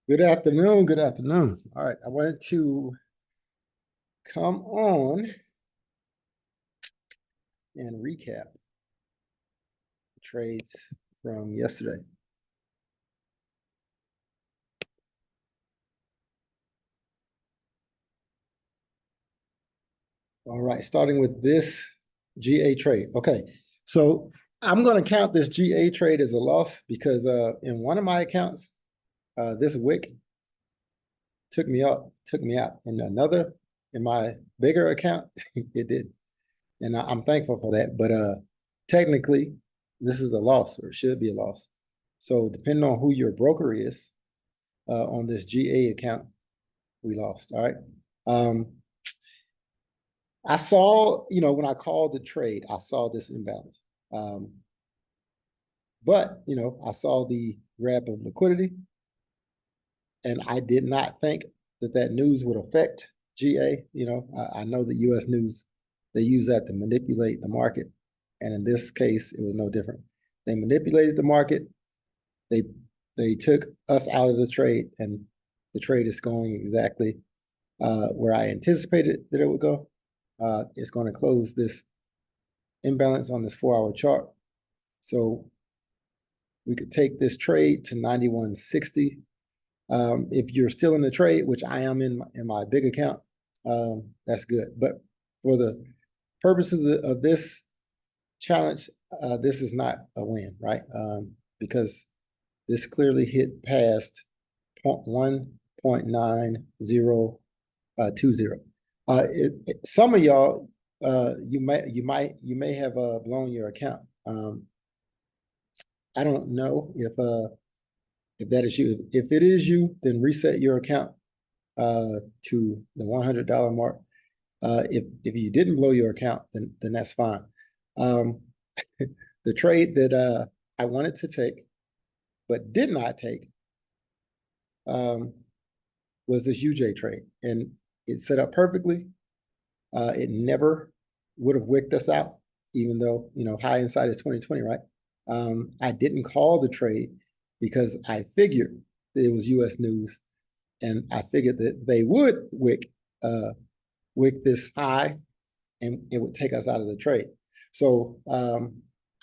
Good afternoon. Good afternoon. All right. I wanted to come on and recap trades from yesterday. All right. Starting with this GA trade. Okay. So I'm going to count this GA trade as a loss because in one of my accounts, this wick took me up, took me out. In another, in my bigger account, it did. And I'm thankful for that. But technically, this is a loss or should be a loss. So depending on who your broker is on this GA account, we lost. All right. I saw, when I called the trade, I saw this imbalance. But, I saw the grab of liquidity, and I did not think that news would affect GA. I know the U.S. news, they use that to manipulate the market. And in this case, it was no different. They manipulated the market. They took us out of the trade, and the trade is going exactly where I anticipated that it would go. It's going to close this imbalance on this 4-hour chart. So we could take this trade to 91.60. If you're still in the trade, which I am in my big account, that's good. But for the purposes of this challenge, this is not a win, right? Because this clearly hit past 1.9020. Some of y'all, you may have blown your account. I don't know if that is you. If it is you, then reset your account to the $100 mark. If you didn't blow your account, then that's fine. The trade that I wanted to take but did not take was this UJ trade, and it set up perfectly. It never would have wicked us out, even though high inside is 2020, right? I didn't call the trade because I figured that it was U.S. news, and I figured that they would wick this high, and it would take us out of the trade. So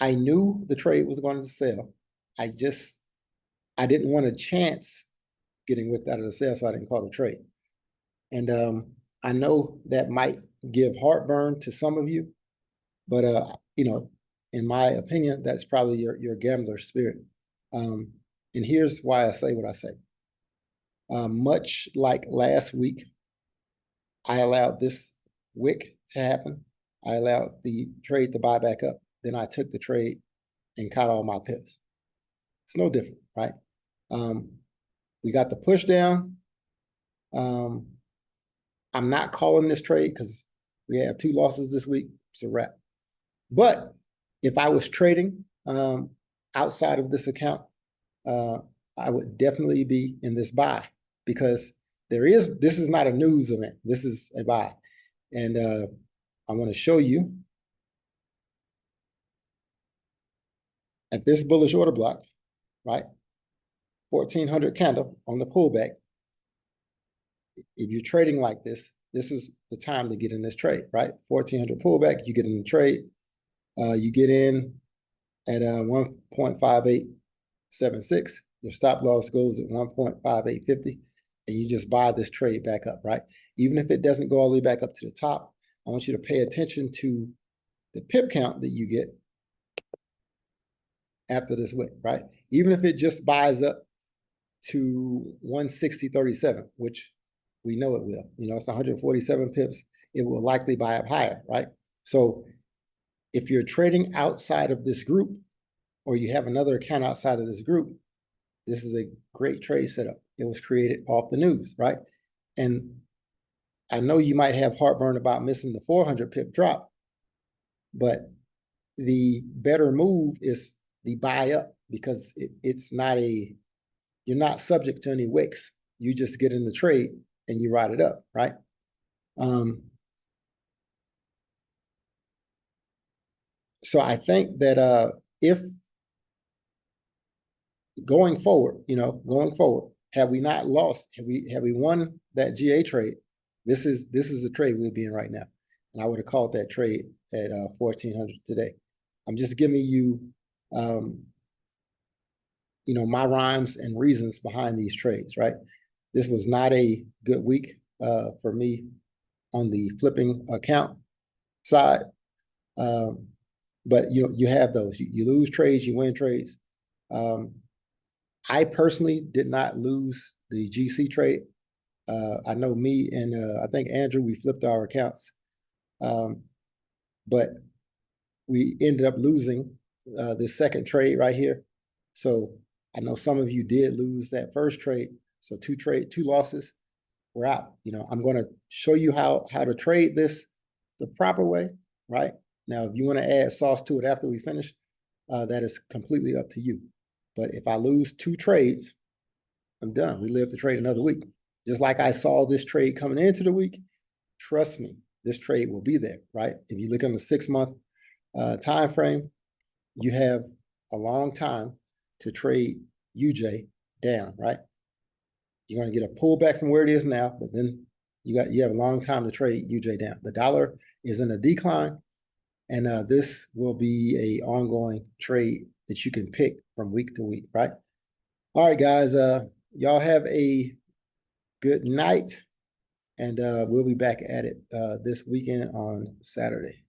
I knew the trade was going to sell. I didn't want a chance getting wicked out of the sale, so I didn't call the trade. And I know that might give heartburn to some of you, but in my opinion, that's probably your gambler spirit. And here's why I say what I say. Much like last week, I allowed this wick to happen. I allowed the trade to buy back up. Then I took the trade and caught all my pips. It's no different, right? We got the push down. I'm not calling this trade because we have 2 losses this week. It's a wrap. But if I was trading outside of this account, I would definitely be in this buy because this is not a news event. This is a buy. And I'm going to show you at this bullish order block, right? 1400 candle on the pullback. If you're trading like this, this is the time to get in this trade, right? 1400 pullback, you get in the trade. You get in at 1.5876. Your stop loss goes at 1.5850, and you just buy this trade back up, right? Even if it doesn't go all the way back up to the top, I want you to pay attention to the pip count that you get after this wick, right? Even if it just buys up to 160.37, which we know it will. It's 147 pips. It will likely buy up higher, right? So if you're trading outside of this group, or you have another account outside of this group, this is a great trade setup. It was created off the news, right? And I know you might have heartburn about missing the 400 pip drop, but the better move is the buy up because you're not subject to any wicks. You just get in the trade and you ride it up, right? So I think that if going forward, had we not lost, had we won that GA trade, this is the trade we'd be in right now. And I would have called that trade at 1400 today. I'm just giving you, my rhymes and reasons behind these trades, right? This was not a good week for me on the flipping account side. But you have those. You lose trades, you win trades. I personally did not lose the GC trade. I know me and I think Andrew, we flipped our accounts. But we ended up losing this second trade right here. So I know some of you did lose that first trade. So two losses. We're out. I'm going to show you how to trade this the proper way, right? Now, if you want to add sauce to it after we finish, that is completely up to you. But if I lose two trades, I'm done. We live to trade another week. Just like I saw this trade coming into the week, trust me, this trade will be there, right? If you look on the 6-month time frame, you have a long time to trade UJ down, right? You're going to get a pullback from where it is now, but then you have a long time to trade UJ down. The dollar is in a decline, and this will be a ongoing trade that you can pick from week to week, right? All right, guys, y'all have a good night, and we'll be back at it this weekend on Saturday.